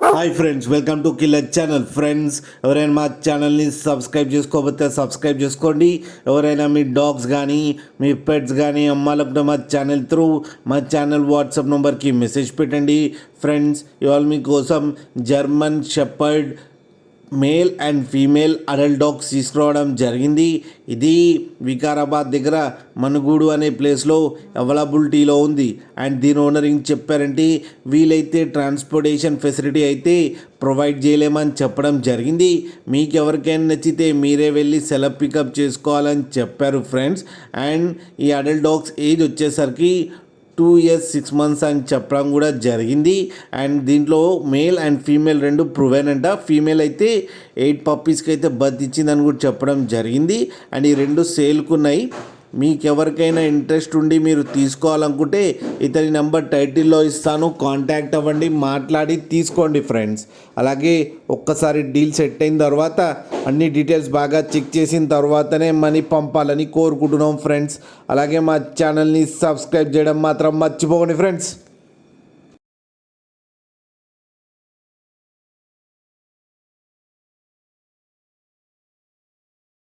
Hi friends, welcome to killer channel. Friends, ఎవరైనా మా ఛానల్ని సబ్స్క్రైబ్ చేసుకోకపోతే సబ్స్క్రైబ్ చేసుకోండి. ఎవరైనా మీ డాగ్స్ కానీ మీ పెట్స్ కానీ అమ్మాలనుకుంటే మా ఛానల్ త్రూ మా ఛానల్ వాట్సాప్ నెంబర్కి మెసేజ్ పెట్టండి. ఫ్రెండ్స్, ఇవాళ మీకోసం German shepherd male and female adult dogs తీసుకురావడం జరిగింది. ఇది వికారాబాద్ దగ్గర మనుగూడు అనే ప్లేస్లో అవైలబిలిటీలో ఉంది. అండ్ దీని ఓనర్ ఏం చెప్పారంటే, వీలైతే ట్రాన్స్పోర్టేషన్ ఫెసిలిటీ అయితే ప్రొవైడ్ చేయలేమని చెప్పడం జరిగింది. మీకు ఎవరికైనా నచ్చితే మీరే వెళ్ళి సెలవు పికప్ చేసుకోవాలని చెప్పారు ఫ్రెండ్స్. అండ్ ఈ అడల్ట్ డాగ్స్ ఏజ్ వచ్చేసరికి 2 years 6 months అని చెప్పడం కూడా జరిగింది. అండ్ దీంట్లో మేల్ అండ్ ఫీమేల్ రెండు ప్రూవెన్ అంట. ఫీమేల్ అయితే 8 పప్పీస్కి అయితే బర్త్ ఇచ్చిందని కూడా చెప్పడం జరిగింది. అండ్ ఈ రెండు సేల్కున్నాయి. మీకు ఎవరికైనా ఇంట్రెస్ట్ ఉండి మీరు తీసుకోవాలనుకుంటే ఇతని నెంబర్ టైటిల్లో ఇస్తాను, కాంటాక్ట్ అవ్వండి, మాట్లాడి తీసుకోండి ఫ్రెండ్స్. అలాగే ఒక్కసారి డీల్ సెట్ అయిన తర్వాత అన్ని డీటెయిల్స్ బాగా చెక్ చేసిన తర్వాతనే మనీ పంపాలని కోరుకుంటున్నాం ఫ్రెండ్స్. అలాగే మా ఛానల్ని సబ్స్క్రైబ్ చేయడం మాత్రం మర్చిపోకండి ఫ్రెండ్స్.